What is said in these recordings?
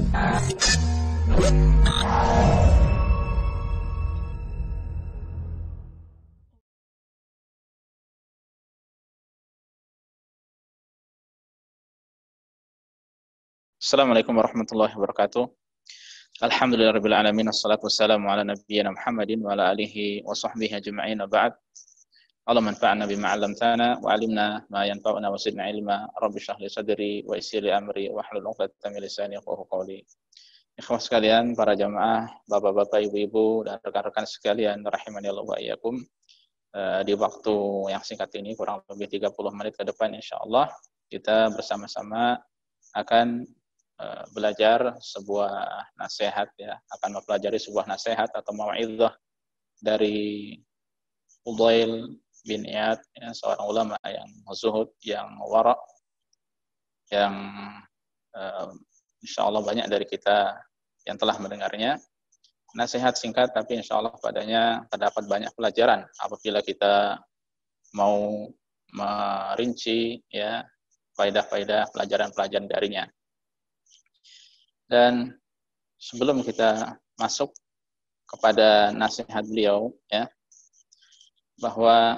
Assalamualaikum warahmatullahi wabarakatuh. Alhamdulillahirabbil alamin, wassalatu wassalamu ala nabiyyina Muhammadin wa ala alihi wa sahbihi ajma'in. Ba'd. Allahumma anfa'na bima 'allamtana wa 'allimna ma yanfa'una wa zidna ilma. Rabbi shrah li sadri wa yassir li amri wa hlul 'uqdatam min lisani yafqahu qawli. Ikhwah sekalian, para jamaah, bapak-bapak, ibu-ibu, dan rekan-rekan sekalian, rahimani Allah wa iyyakum. Di waktu yang singkat ini, kurang lebih 30 menit ke depan insyaallah, kita bersama-sama akan belajar sebuah nasihat, ya, akan mempelajari sebuah nasihat atau mau'izah dari Fudail bin Iyad, ya, seorang ulama yang zuhud, yang wara', yang insyaallah banyak dari kita yang telah mendengarnya. Nasihat singkat tapi insyaallah padanya terdapat banyak pelajaran apabila kita mau merinci, ya, faedah-faedah pelajaran-pelajaran darinya. Dan sebelum kita masuk kepada nasihat beliau, ya, bahwa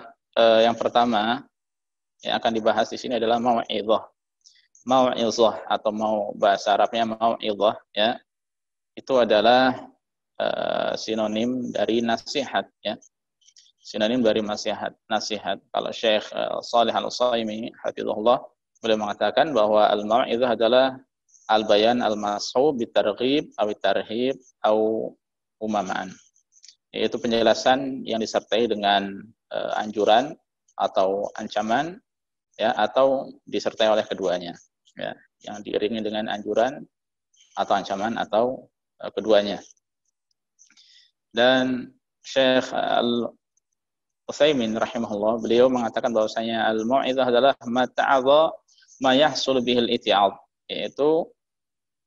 yang pertama yang akan dibahas di sini adalah mau'izah. Mau'izah atau bahasa Arabnya mau'izah, ya, itu adalah sinonim dari nasihat, ya. Sinonim dari nasihat. Kalau Syekh Shalih Al-Utsaimin hafizahullah, beliau mengatakan bahwa al-mau'izah adalah al-bayan al-mas'hub bitarghib aw tarhib aw umaman, yaitu penjelasan yang disertai dengan anjuran atau ancaman, ya, atau disertai oleh keduanya, ya, yang diiringi dengan anjuran atau ancaman atau keduanya. Dan Syekh Al-Utsaimin rahimahullah, beliau mengatakan bahwasanya al-mau'izah adalah ma ta'adha ma yahsul bihil iti'ad, yaitu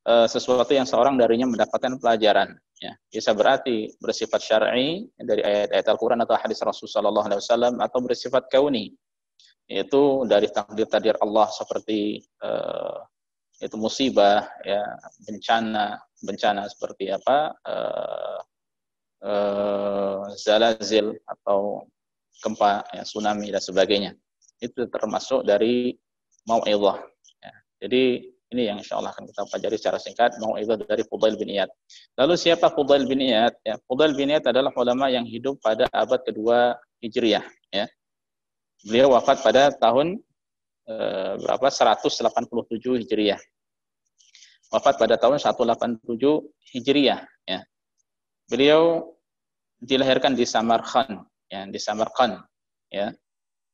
sesuatu yang seorang darinya mendapatkan pelajaran, ya. Bisa berarti bersifat syar'i dari ayat-ayat Al-Qur'an atau hadis Rasulullah SAW, atau bersifat kauni, yaitu dari takdir-takdir Allah seperti itu musibah, ya, bencana seperti apa, zalazil atau gempa, ya, tsunami dan sebagainya. Itu termasuk dari mau'izah, ya. Jadi ini yang insyaallah akan kita pelajari secara singkat, mau'izah dari Fudail bin Iyad. Lalu siapa Fudail bin Iyad? Ya, Fudail bin Iyad adalah ulama yang hidup pada abad kedua Hijriyah, ya. Beliau wafat pada tahun 187 Hijriyah. Wafat pada tahun 187 Hijriyah, ya. Beliau dilahirkan di Samarkand, ya, di Samarkand, ya.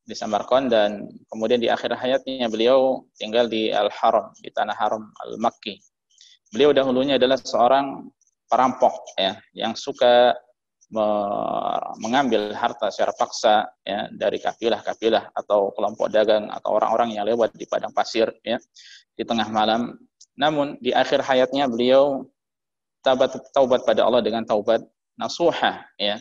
Di Samarkand, dan kemudian di akhir hayatnya beliau tinggal di Al-Haram, di tanah haram Al-Makki. Beliau dahulunya adalah seorang perampok, ya, yang suka mengambil harta secara paksa, ya, dari kafilah-kafilah atau kelompok dagang atau orang-orang yang lewat di padang pasir, ya, di tengah malam. Namun di akhir hayatnya beliau taubat pada Allah dengan taubat nasuha, ya.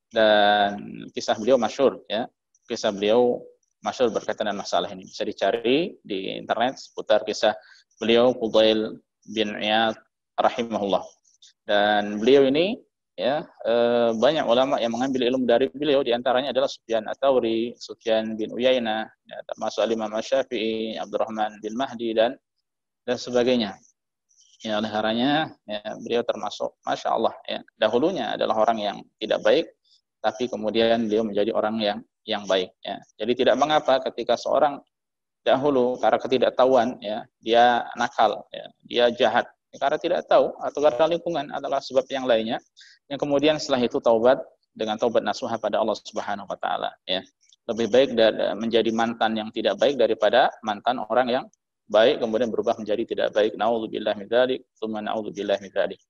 Dan kisah beliau masyhur, ya. Kisah beliau masyhur berkaitan dengan masalah ini. Bisa dicari di internet seputar kisah beliau Fudail bin Iyad rahimahullah. Dan beliau ini, ya, banyak ulama yang mengambil ilmu dari beliau, di antaranya adalah Sufyan Ats-Tsauri, Sufyan bin Uyainah, ya, termasuk Imam Asy-Syafi'i, Abdurrahman bin Mahdi dan sebagainya. Ya, oleh karenanya, ya, beliau termasuk, masya Allah, ya, dahulunya adalah orang yang tidak baik, tapi kemudian beliau menjadi orang yang baik, ya. Jadi tidak mengapa ketika seorang dahulu karena ketidaktahuan, ya, dia nakal, ya, dia jahat, ya, karena tidak tahu atau karena lingkungan adalah sebab yang lainnya, yang kemudian setelah itu taubat dengan taubat nasuha pada Allah Subhanahu wa taala, ya. Lebih baik menjadi mantan yang tidak baik daripada mantan orang yang baik kemudian berubah menjadi tidak baik. Nauzubillah min dzalik, tsumma nauzubillah min dzalik.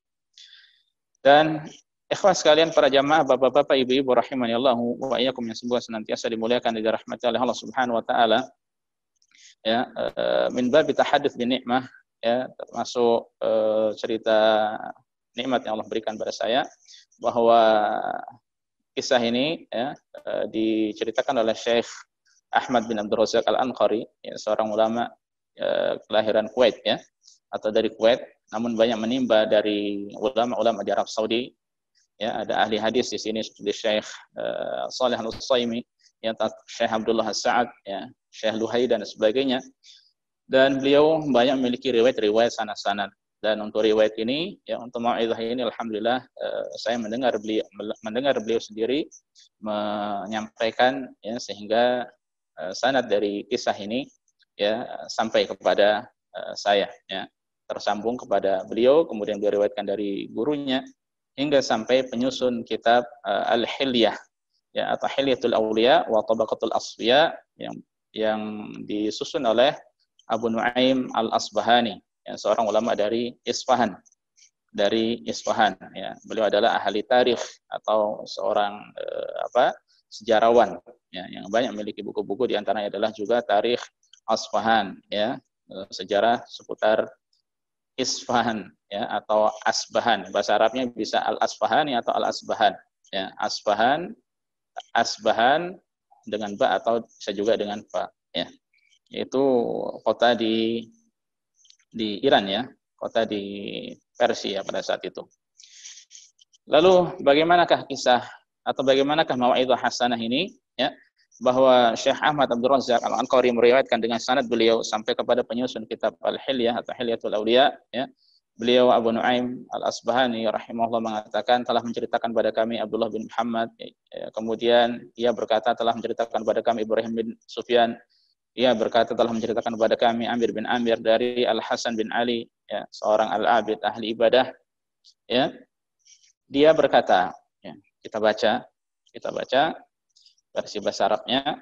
Dan ikhwah sekalian, para jamaah, bapak-bapak, ibu-ibu rahimanillahu wa iyyakum, yang semoga senantiasa dimuliakan dan dirahmati oleh Allah Subhanahu wa taala. Ya, min bab tahadduts bi nikmah, ya, termasuk cerita nikmat yang Allah berikan pada saya, bahwa kisah ini, ya, diceritakan oleh Syekh Ahmad bin Abdul Razak Al-Anqari, ya, seorang ulama kelahiran Kuwait, ya, atau dari Kuwait. namun banyak menimba dari ulama-ulama di Arab Saudi. Ya, ada ahli hadis di sini seperti Syekh Shalih Al-Utsaimin, ya, Syekh Abdullah As-Sa'ad, ya, Syekh Luhai dan sebagainya. Dan beliau banyak memiliki riwayat-riwayat sanad-sanad. Dan untuk riwayat ini, ya, untuk mau'izah ini, alhamdulillah saya mendengar beliau sendiri menyampaikan, ya, sehingga sanad dari kisah ini, ya, sampai kepada saya, ya, tersambung kepada beliau, kemudian beliau riwayatkan dari gurunya hingga sampai penyusun kitab Al-Hilyah, ya, atau Hilyatul Awliya wa Tabaqatul Asfiya, yang disusun oleh Abu Nuaim Al-Asbahani, ya, seorang ulama dari Isfahan. Ya. Beliau adalah ahli tarikh atau seorang sejarawan, ya, yang banyak memiliki buku-buku, di antaranya adalah juga Tarikh Asfahan, ya, sejarah seputar Isfahan, ya, atau Asbahan. Bahasa Arabnya bisa Al-Asfahani atau Al-Asbahan, ya. Asbahan dengan ba atau bisa juga dengan fa, ya. Yaitu kota di Iran, ya, kota di Persia pada saat itu. Lalu bagaimanakah kisah atau bagaimanakah mau'izah hasanah ini, ya, bahwa Syekh Ahmad Abdul Razzaq Al-Anqari meriwayatkan dengan sanad beliau sampai kepada penyusun kitab Al-Hilyah atau Hilyatul Awliya, ya. Beliau Abu Nuaim Al-Asbahani rahimahullah mengatakan telah menceritakan kepada kami Abdullah bin Muhammad, ya, kemudian ia berkata telah menceritakan kepada kami Ibrahim bin Sufyan, ia berkata telah menceritakan kepada kami Amir bin Amir dari Al-Hasan bin Ali, ya, seorang al-abid ahli ibadah, ya. Dia berkata, ya, kita baca versi bahasa Arabnya.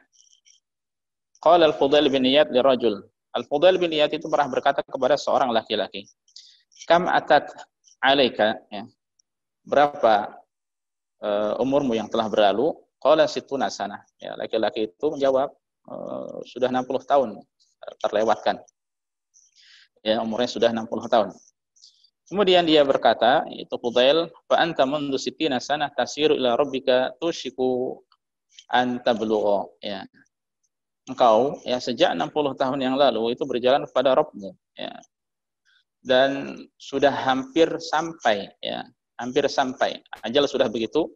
Qala Al-Fudail bin Iyad li rajul. Al-Fudail bin Iyad itu pernah berkata kepada seorang laki-laki, "Kam atat alaika?" Ya. Berapa umurmu yang telah berlalu? Qala situna sanah. Ya, laki-laki itu menjawab, sudah 60 tahun terlewatkan. Ya, umurnya sudah 60 tahun. Kemudian dia berkata, itu Fudail, fa anta mundu sittina sanah tasiru ila rabbika tushiku an tablugha, ya. Engkau, ya, sejak 60 tahun yang lalu itu berjalan kepada Rabbmu, ya. Dan sudah hampir sampai, ya. Hampir sampai. Ajal sudah begitu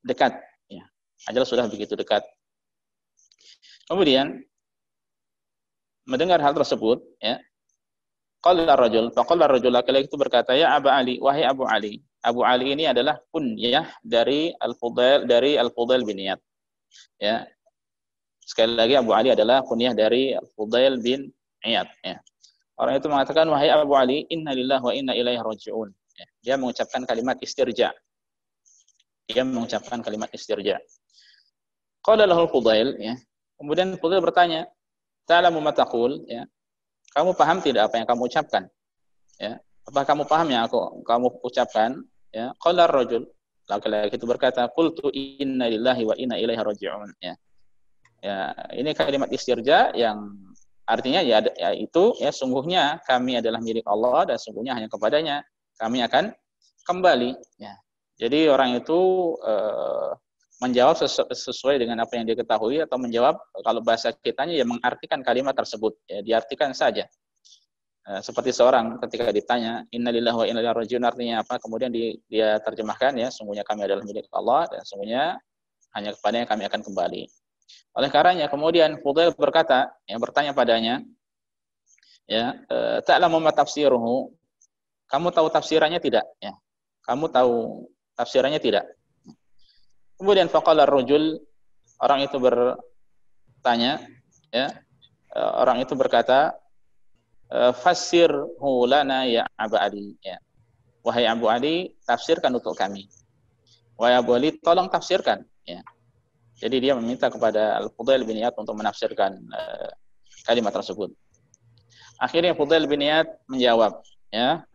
dekat, ya. Ajal sudah begitu dekat. Kemudian mendengar hal tersebut, ya, qala rajul, faqala rajul, laki-laki itu berkata, ya Abu Ali, wahai Abu Ali. Abu Ali ini adalah kunyah dari Al-Fudail bin Iyad. Ya. Sekali lagi Abu Ali adalah kunyah dari Al-Fudail bin Iyad, ya. Orang itu mengatakan, wahai Abu Ali, inna lillahi wa inna ilaihi raji'un. Ya. Dia mengucapkan kalimat istirja. Qala lahu Fudail, ya. Kemudian Fudail bertanya, ta'lamu ma taqul, ya. Kamu paham tidak apa yang kamu ucapkan? Ya. Apa kamu paham yang kamu ucapkan? Ya. Qala ar-rajul, laki-laki itu berkata, qultu inna lillahi wa inna ilaihi raji'un. Ya. Ya, ini kalimat istirja yang artinya ya itu, ya, sungguhnya kami adalah milik Allah dan sungguhnya hanya kepadanya kami akan kembali, ya. Jadi orang itu menjawab sesuai dengan apa yang dia ketahui, atau menjawab kalau bahasa kitanya ya mengartikan kalimat tersebut, ya, diartikan saja. Seperti seorang ketika ditanya innalillahi wa inna ilaihi raji'un artinya apa, kemudian dia terjemahkan, ya, sungguhnya kami adalah milik Allah dan sungguhnya hanya kepadanya kami akan kembali. Oleh karenanya kemudian Fudail berkata, yang bertanya padanya, ya, ta'lamu ma tafsiruhu, kamu tahu tafsirannya tidak, ya, kamu tahu tafsirannya tidak? Kemudian faqala ar-rajul, orang itu bertanya, ya, orang itu berkata, fassirhu lana ya Abu Ali, ya. Wahai Abu Ali, tafsirkan untuk kami. Wahai Abu Ali, tolong tafsirkan, ya. Jadi dia meminta kepada Al-Fudail bin Iyad untuk menafsirkan kalimat tersebut. Akhirnya Fudail bin Iyad menjawab, ya,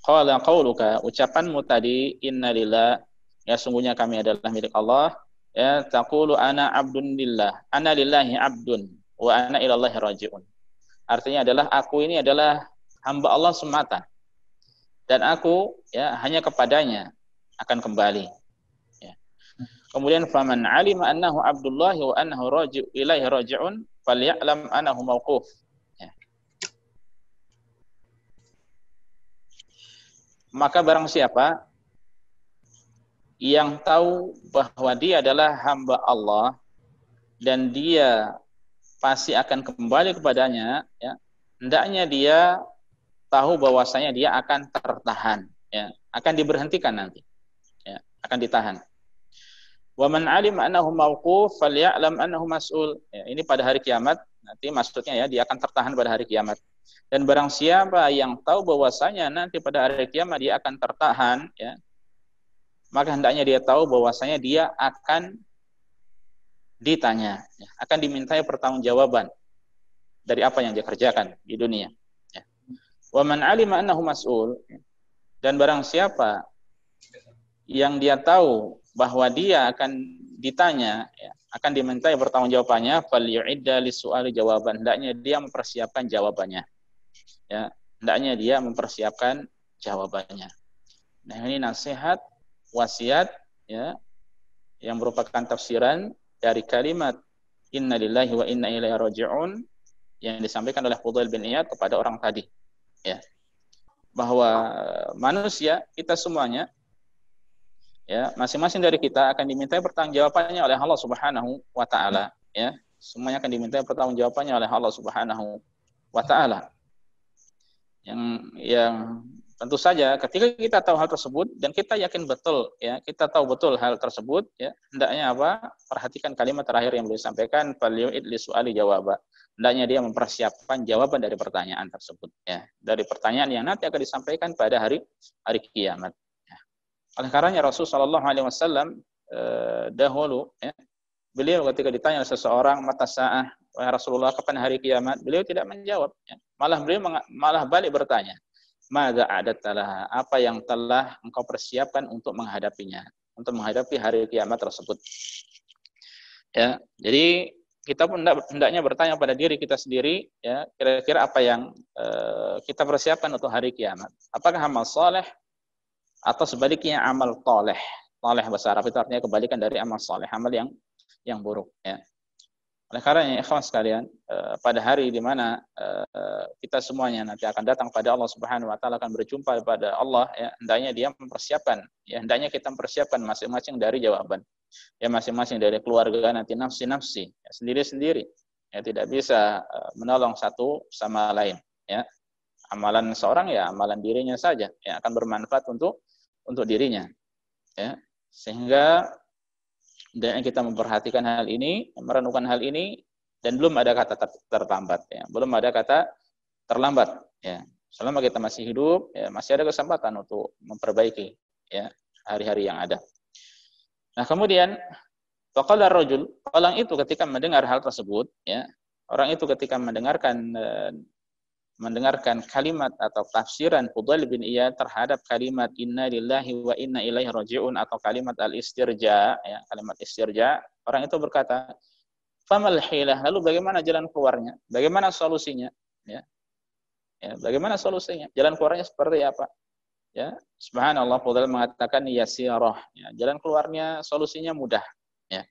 qala qauluka, ucapanmu tadi, inna lillah, ya, sungguhnya kami adalah milik Allah, ya, taqulu ana abdun lillah, ana lillahi abdun wa ana ilallahi raji'un. Artinya adalah aku ini adalah hamba Allah semata dan aku, ya, hanya kepadanya akan kembali. Ya. Kemudian faman alima annahu abdullahi wa annahu raji'u ilaihi raji'un falya'lam annahu mauquf. Ya. Maka barang siapa yang tahu bahwa dia adalah hamba Allah dan dia pasti akan kembali kepadanya, ya, hendaknya dia tahu bahwasanya dia akan tertahan, ya, akan diberhentikan nanti, ya, akan ditahan. Wa man alima annahu mauquf falyalam annahu mas'ul. Ya, ini pada hari kiamat, nanti maksudnya ya, dia akan tertahan pada hari kiamat. Dan barang siapa yang tahu bahwasanya nanti pada hari kiamat dia akan tertahan, ya, maka hendaknya dia tahu bahwasanya dia akan ditanya, ya, akan dimintai pertanggungjawaban dari apa yang dia kerjakan di dunia. Ya. Wa man alima annahu mas'ul, dan barang siapa yang dia tahu bahwa dia akan ditanya, ya, akan dimintai pertanggungjawabannya, falyu'idda lis-su'ali jawaban, hendaknya dia mempersiapkan jawabannya. Ya, hendaknya dia mempersiapkan jawabannya. Nah, ini nasihat, wasiat, ya, yang merupakan tafsiran dari kalimat inna lillahi wa inna ilaihi raji'un yang disampaikan oleh Fudail bin Iyad kepada orang tadi, ya, bahwa manusia kita semuanya, ya, masing-masing dari kita akan dimintai pertanggungjawabannya oleh Allah Subhanahu wa taala, ya. Semuanya akan dimintai pertanggungjawabannya oleh Allah Subhanahu wa taala. Yang tentu saja ketika kita tahu hal tersebut dan kita yakin betul, ya, kita tahu betul hal tersebut, ya, hendaknya apa? Perhatikan kalimat terakhir yang beliau sampaikan, falyu'id lisu'ali jawaba. Hendaknya dia mempersiapkan jawaban dari pertanyaan tersebut, ya, dari pertanyaan yang nanti akan disampaikan pada hari kiamat. Ya. Oleh karenanya Rasulullah sallallahu alaihi wasallam dahulu, ya, beliau ketika ditanya seseorang mata sa'ah, wahai Rasulullah, kapan hari kiamat? Beliau tidak menjawab, ya. Malah beliau malah balik bertanya, "Madza adattalah?" Apa yang telah engkau persiapkan untuk menghadapinya, untuk menghadapi hari kiamat tersebut. Ya, jadi kita pun hendaknya bertanya pada diri kita sendiri, ya, kira-kira apa yang kita persiapkan untuk hari kiamat? Apakah amal soleh atau sebaliknya amal toleh? Toleh bahasa Arab itu artinya kebalikan dari amal soleh, amal yang buruk, ya. Oleh karena ikhwan sekalian, pada hari di mana kita semuanya nanti akan datang pada Allah Subhanahu wa taala, akan berjumpa pada Allah, ya, hendaknya dia mempersiapkan, ya, hendaknya kita mempersiapkan masing-masing dari jawaban. Ya, masing-masing dari keluarga nanti nafsi-nafsi, ya, sendiri-sendiri. Ya, tidak bisa menolong satu sama lain, ya. Amalan seorang, ya, amalan dirinya saja yang akan bermanfaat untuk dirinya, ya. Sehingga dan kita memperhatikan hal ini, merenungkan hal ini, dan belum ada kata terlambat, ya. Belum ada kata terlambat, ya. Selama kita masih hidup, ya, masih ada kesempatan untuk memperbaiki, ya, hari-hari yang ada. Nah, kemudian faqala ar-rajul, orang itu ketika mendengar hal tersebut, ya, orang itu ketika mendengarkan kalimat atau tafsiran Fudail bin Iyad terhadap kalimat inna lillahi wa inna ilaihi raji'un atau kalimat al-istirja, ya, kalimat istirja, orang itu berkata, famal hilah, lalu bagaimana jalan keluarnya? Bagaimana solusinya? Ya. Ya, bagaimana solusinya? Jalan keluarnya seperti apa? Ya, subhanallah, Fudail mengatakan yasirah, ya, jalan keluarnya, solusinya mudah, ya.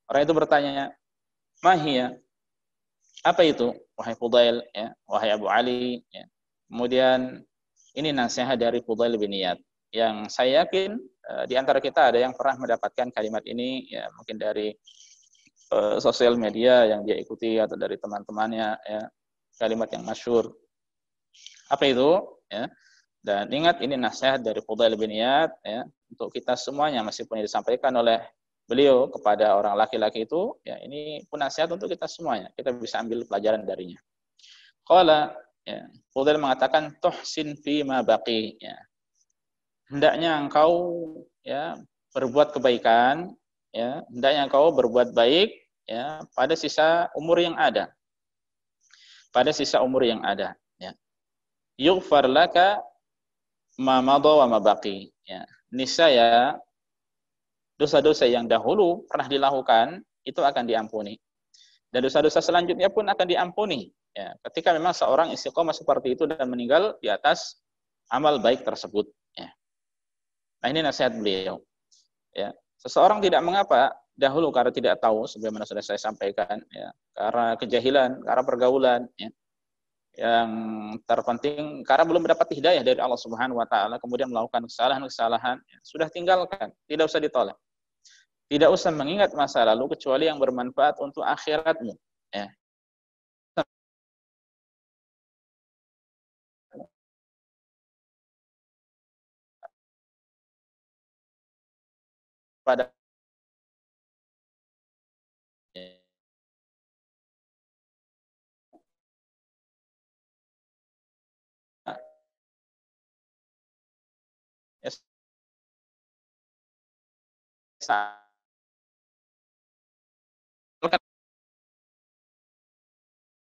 Orang itu bertanya, mahia, apa itu, wahai Fudail, ya, wahai Abu Ali, ya. Kemudian ini nasihat dari Fudail bin Iyad yang saya yakin di antara kita ada yang pernah mendapatkan kalimat ini, ya, mungkin dari sosial media yang dia ikuti atau dari teman-temannya, ya, kalimat yang masyhur. Apa itu? Ya. Dan ingat, ini nasihat dari Fudail bin Iyad, ya, untuk kita semuanya, meskipun disampaikan oleh beliau kepada orang laki-laki itu, ya, ini pun nasihat untuk kita semuanya. Kita bisa ambil pelajaran darinya. Qala, ya, Fudail mengatakan tuhsin fi ma baqi, ya. Hendaknya engkau, ya, berbuat kebaikan, ya, hendaknya engkau berbuat baik, ya, pada sisa umur yang ada. Pada sisa umur yang ada, ya. Yughfar laka ma madha wa ma baqi, ya. Niscaya dosa-dosa yang dahulu pernah dilakukan itu akan diampuni. Dan dosa-dosa selanjutnya pun akan diampuni. Ya, ketika memang seorang istiqomah seperti itu dan meninggal di atas amal baik tersebut. Ya. Nah, ini nasihat beliau. Ya. Seseorang tidak mengapa dahulu karena tidak tahu, sebagaimana sudah saya sampaikan, ya, karena kejahilan, karena pergaulan, ya, yang terpenting karena belum mendapat hidayah dari Allah Subhanahu wa taala kemudian melakukan kesalahan-kesalahan, sudah tinggalkan, tidak usah ditolak. Tidak usah mengingat masa lalu kecuali yang bermanfaat untuk akhiratmu, ya. Pada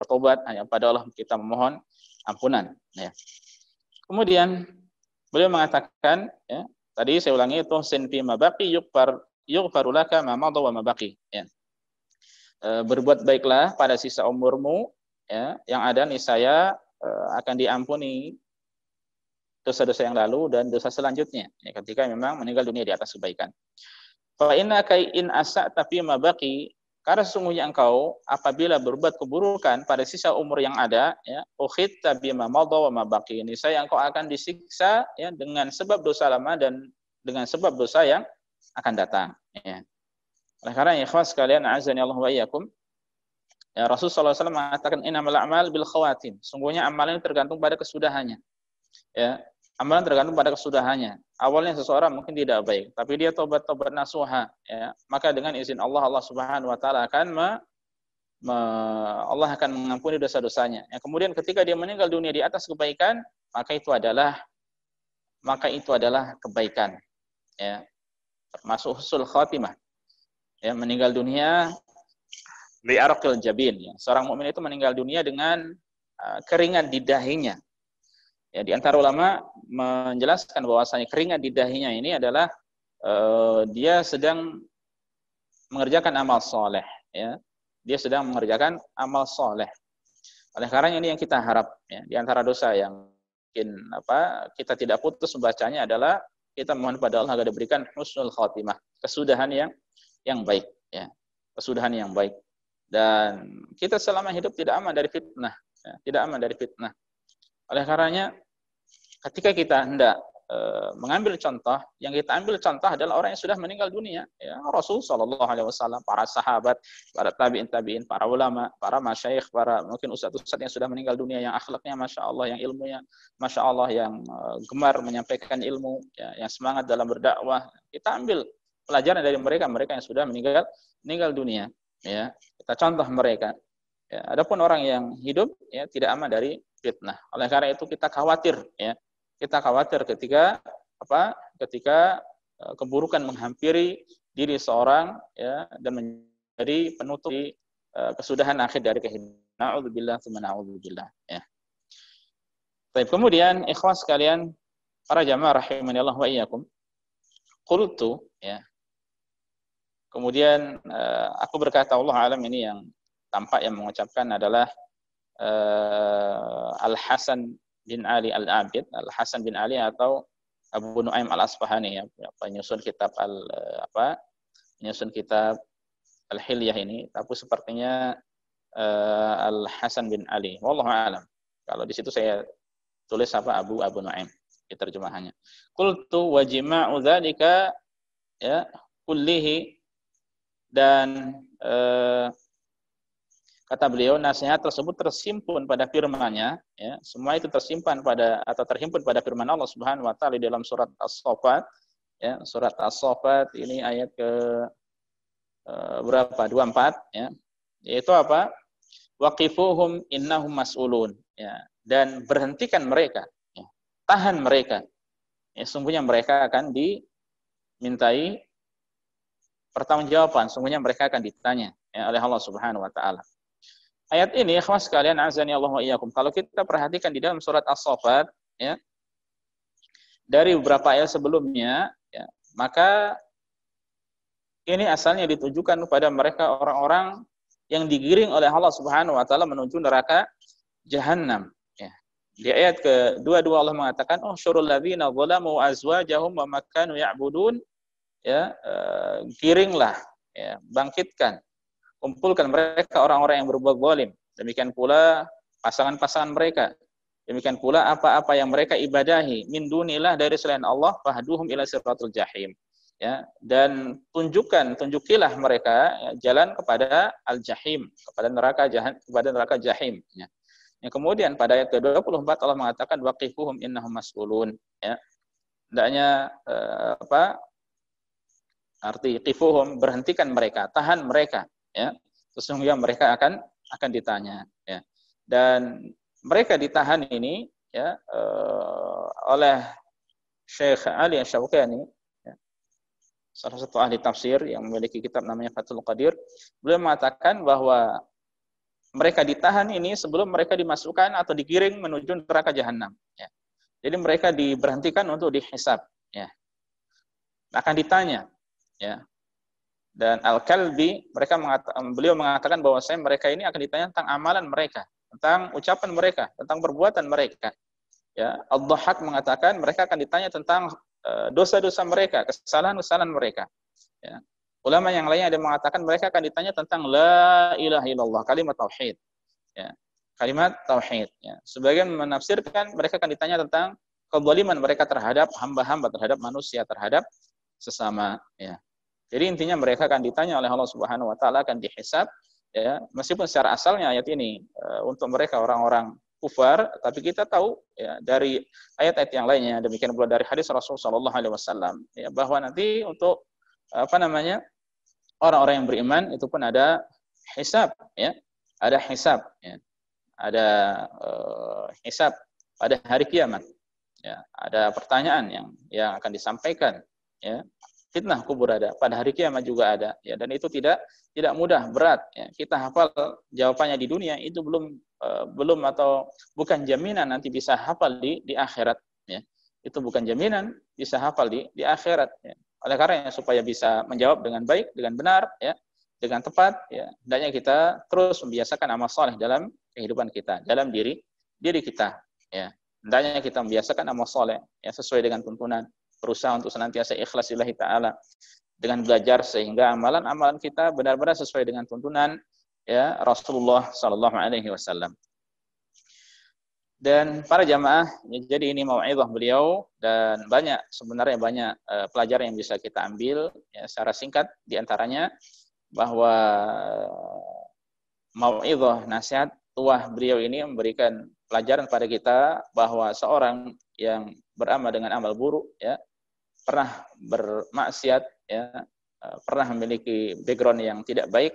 bertobat hanya pada Allah kita memohon ampunan, ya. Kemudian beliau mengatakan, ya, tadi saya ulangi itu sin fi mabaqi yughfaru laka ma madha wa mabaqi, ya. Berbuat baiklah pada sisa umurmu, ya, yang ada niscaya akan diampuni dosa-dosa yang lalu dan dosa selanjutnya, ya, ketika memang meninggal dunia di atas kebaikan. Fa inna kai in asa'ta fi mabaqi, karena sesungguhnya engkau apabila berbuat keburukan pada sisa umur yang ada, ya, ukhitta bima madha wa mabaqi, niscaya engkau akan disiksa, ya, dengan sebab dosa lama dan dengan sebab dosa yang akan datang, ya. Oleh karena ikhwas sekalian, azani Allah wa iyyakum, ya, Rasulullah SAW mengatakan innamal a'mal bil khawatim, sungguhnya amalan tergantung pada kesudahannya, ya. Amalan tergantung pada kesudahannya. Awalnya seseorang mungkin tidak baik, tapi dia tobat nasuha, ya, maka dengan izin Allah, Allah Subhanahu wa taala akan Allah akan mengampuni dosa-dosanya. Ya, kemudian ketika dia meninggal dunia di atas kebaikan, maka itu adalah kebaikan, ya. Termasuk husnul khatimah. Ya, meninggal dunia bi arqil jabin, ya. Seorang mukmin itu meninggal dunia dengan keringat di dahinya. Ya, di antara ulama menjelaskan bahwasanya keringat di dahinya ini adalah dia sedang mengerjakan amal soleh, ya. Dia sedang mengerjakan amal soleh. Oleh karena ini yang kita harap, ya, di antara dosa yang mungkin kita tidak putus membacanya adalah kita mohon pada Allah agar diberikan husnul khatimah, kesudahan yang baik, ya. Kesudahan yang baik. Dan kita selama hidup tidak aman dari fitnah, ya, tidak aman dari fitnah. Oleh karenanya ketika kita hendak mengambil contoh, yang kita ambil contoh adalah orang yang sudah meninggal dunia, ya. Rasul sallallahu alaihi wasallam, para sahabat, para tabi'in, para ulama, para masyayikh, para mungkin ustaz-ustaz yang sudah meninggal dunia, yang akhlaknya masya Allah, yang ilmunya masya Allah, yang gemar menyampaikan ilmu, ya, yang semangat dalam berdakwah. Kita ambil pelajaran dari mereka yang sudah meninggal dunia, ya. Kita contoh mereka. Ya, adapun orang yang hidup, ya, tidak aman dari fitnah. Oleh karena itu kita khawatir, ya. Kita khawatir ketika keburukan menghampiri diri seorang, ya, dan menjadi penutup di kesudahan akhir dari kehidupan. Na'udzubillah tsumma na'udzubillah, ya. Baik, kemudian ikhwas sekalian, para jamaah rahimani Allah wa iyyakum, qultu, ya. Kemudian aku berkata, Allah alam, ini yang tampak yang mengucapkan adalah Al-Hasan bin Ali Al-Abid, Al-Hasan bin Ali atau Abu Nu'aim Al-Asfahani, ya, penyusun kitab Al-Hilyah ini, tapi sepertinya Al-Hasan bin Ali. Wallahu a'lam. Kalau di situ saya tulis Abu Nu'aim di terjemahannya. Qultu wa jima'u dzalika, ya, kullihi, dan kata beliau, nasihat tersebut tersimpan pada firman-Nya, ya. Semua itu tersimpan pada atau terhimpun pada firman Allah Subhanahu wa taala di dalam surat As-Saffat, ya. Surat As-Saffat ini ayat ke berapa? 24, ya. Yaitu apa? Waqifuhum innahum mas'ulun, ya. Dan berhentikan mereka, ya. Tahan mereka. Ya, sungguhnya mereka akan dimintai pertanggungjawaban, sungguhnya mereka akan ditanya, ya, oleh Allah Subhanahu wa taala. Ayat ini, ikhwas sekalian, azani Allah wa iyyakum, kalau kita perhatikan di dalam surat As-Saffat, ya, dari beberapa ayat sebelumnya, ya, maka ini asalnya ditujukan kepada mereka orang-orang yang digiring oleh Allah Subhanahu wa taala menuju neraka Jahannam, ya. Di ayat ke-22 Allah mengatakan, "Oh syurul ladzina zalamu azwajahum wa makanu ya'budun", ya, giringlah, ya, bangkitkan, kumpulkan mereka orang-orang yang berbuat zalim. Demikian pula pasangan-pasangan mereka. Demikian pula apa-apa yang mereka ibadahi min dunillah dari selain Allah, fahduhum ila siratul jahim. Ya, dan tunjukilah mereka ya, jalan kepada al-jahim, kepada neraka jahim ya. Yang kemudian pada ayat ke-24 Allah mengatakan waqifuhum innahum mas'ulun ya. Hendaknya arti qifuhum, berhentikan mereka, tahan mereka ya. Sesungguhnya mereka akan ditanya ya. Dan mereka ditahan ini ya oleh Syekh Ali Asy-Syaukani, salah satu ahli tafsir yang memiliki kitab namanya Fathul Qadir, beliau mengatakan bahwa mereka ditahan ini sebelum mereka dimasukkan atau digiring menuju neraka jahanam. Ya. Jadi mereka diberhentikan untuk dihisab. Ya. Akan ditanya. Ya. Dan Al-Kalbi, beliau mengatakan bahwasanya mereka ini akan ditanya tentang amalan mereka, tentang ucapan mereka, tentang perbuatan mereka. Ya. Ad-Dhahhak mengatakan mereka akan ditanya tentang dosa-dosa mereka, kesalahan-kesalahan mereka. Ya. Ulama yang lainnya ada mengatakan mereka akan ditanya tentang la ilaha illallah, kalimat tauhid. Ya. Kalimat tauhid. Ya. Sebagian menafsirkan mereka akan ditanya tentang kezaliman mereka terhadap hamba-hamba, terhadap manusia, terhadap sesama. Ya. Jadi intinya mereka akan ditanya oleh Allah Subhanahu Wa Taala, akan dihisab. Ya. Meskipun secara asalnya ayat ini untuk mereka orang-orang kufar, tapi kita tahu ya, dari ayat-ayat yang lainnya, demikian pula dari hadis Rasulullah SAW, ya, bahwa nanti untuk orang-orang yang beriman itu pun ada hisab, ya, ada hisab, ya, ada hisab pada hari kiamat, ya, ada pertanyaan yang akan disampaikan, ya, fitnah kubur ada, pada hari kiamat juga ada, ya, dan itu tidak mudah, berat, ya. Kita hafal jawabannya di dunia itu belum atau bukan jaminan nanti bisa hafal di akhirat, ya. Itu bukan jaminan bisa hafal di akhirat, ya. Oleh karena supaya bisa menjawab dengan baik, dengan benar, ya, dengan tepat, ya, hendaknya kita terus membiasakan amal saleh dalam kehidupan kita, dalam diri kita, ya. Hendaknya kita membiasakan amal saleh ya, sesuai dengan tuntunan, berusaha untuk senantiasa ikhlas lillahi taala dengan belajar sehingga amalan-amalan kita benar-benar sesuai dengan tuntunan ya Rasulullah sallallahu alaihi wasallam. Dan para jamaah, ya, jadi ini mau'izah beliau dan sebenarnya banyak pelajaran yang bisa kita ambil ya, secara singkat di antaranya bahwa mau'izah nasihat tuah beliau ini memberikan pelajaran pada kita bahwa seorang yang beramal dengan amal buruk ya, pernah bermaksiat ya, pernah memiliki background yang tidak baik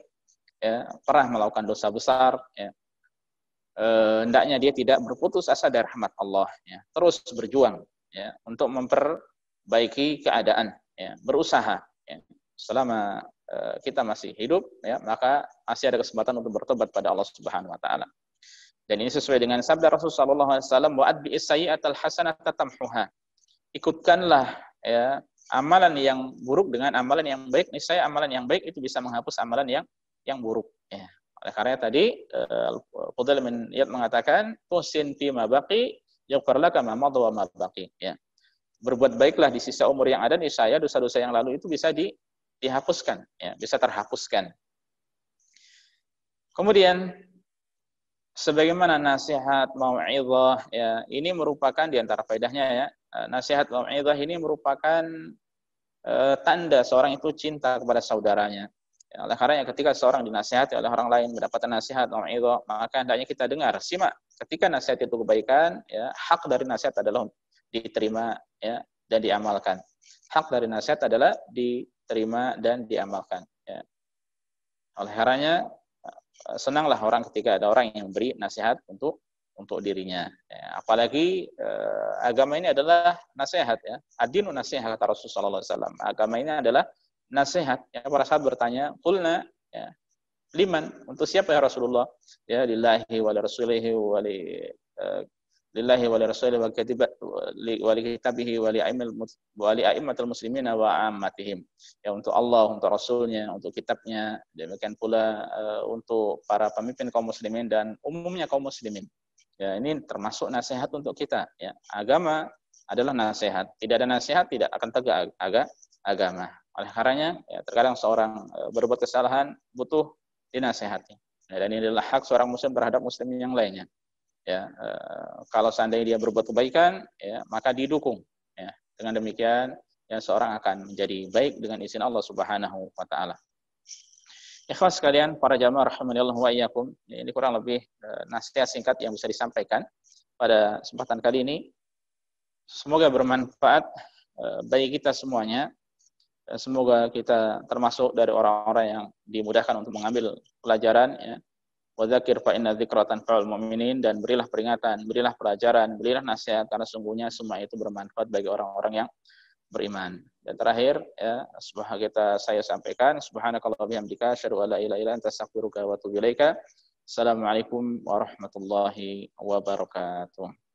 ya, pernah melakukan dosa besar ya, hendaknya dia tidak berputus asa dari rahmat Allah ya, terus berjuang ya untuk memperbaiki keadaan ya, berusaha ya. Selama kita masih hidup ya, maka masih ada kesempatan untuk bertobat pada Allah Subhanahu wa taala. Dan ini sesuai dengan sabda Rasulullah sallallahu alaihi wasallam, wa atbi'is sayyi'atal hasanata tamhuha. Ikutkanlah ya amalan yang buruk dengan amalan yang baik, niscaya amalan yang baik itu bisa menghapus amalan yang buruk ya. Oleh karena tadi Fudail bin Iyad mengatakan tusin fi ma baqi yaghfir laka ma madha wa ma baqi ya. Berbuat baiklah di sisa umur yang ada, niscaya dosa-dosa yang lalu itu bisa dihapuskan ya, bisa terhapuskan. Kemudian sebagaimana nasihat mau'izah ya, ini merupakan di antara faedahnya ya, nasihat mau'izah ini merupakan tanda seorang itu cinta kepada saudaranya. Ya, oleh karena ketika seorang dinasihati oleh orang lain, mendapatkan nasihat mau'izah, maka hendaknya kita dengar, simak. Ketika nasihat itu kebaikan, ya, hak dari nasihat adalah diterima ya, dan diamalkan. Hak dari nasihat adalah diterima dan diamalkan. Ya. Oleh karenanya senanglah orang ketika ada orang yang beri nasihat untuk dirinya. Ya, apalagi agama ini adalah nasihat ya. Ad-dinu nasihat kata Rasulullah SAW. Agama ini adalah nasihat. Ya, para sahabat bertanya, "Qulna ya, liman? Untuk siapa ya Rasulullah?" Ya, lillahi wa li rasulihi wa li lillahi wa li rasulihi wa li kitabihi wa li a'immatil muslimina wa ammatihim. Ya, untuk Allah, untuk Rasulnya, untuk kitabnya, demikian pula untuk para pemimpin kaum muslimin dan umumnya kaum muslimin. Ya, ini termasuk nasihat untuk kita ya. Agama adalah nasihat. Tidak ada nasihat tidak akan tegak agama. Oleh karenanya ya, terkadang seorang berbuat kesalahan butuh dinasihati. Ya, dan ini adalah hak seorang muslim terhadap muslim yang lainnya. ya, kalau seandainya dia berbuat kebaikan, ya, maka didukung, ya. Dengan demikian, ya, seorang akan menjadi baik dengan izin Allah Subhanahu wa taala. Ikhwas sekalian, para jamaah rahimanillah wa iyyakum, ini kurang lebih nasihat singkat yang bisa disampaikan pada kesempatan kali ini. Semoga bermanfaat bagi kita semuanya. Semoga kita termasuk dari orang-orang yang dimudahkan untuk mengambil pelajaran, ya. Wa dzakir fa inna dzikra tanfa'ul mu'minin, dan berilah peringatan, berilah pelajaran, berilah nasihat, karena sungguhnya semua itu bermanfaat bagi orang-orang yang beriman. Dan terakhir, ya, saya sampaikan, subhanakallah bihamdika asyhadu an la ilaha illa anta astaghfiruka wa atubu ilaika. Assalamualaikum warahmatullahi wabarakatuh.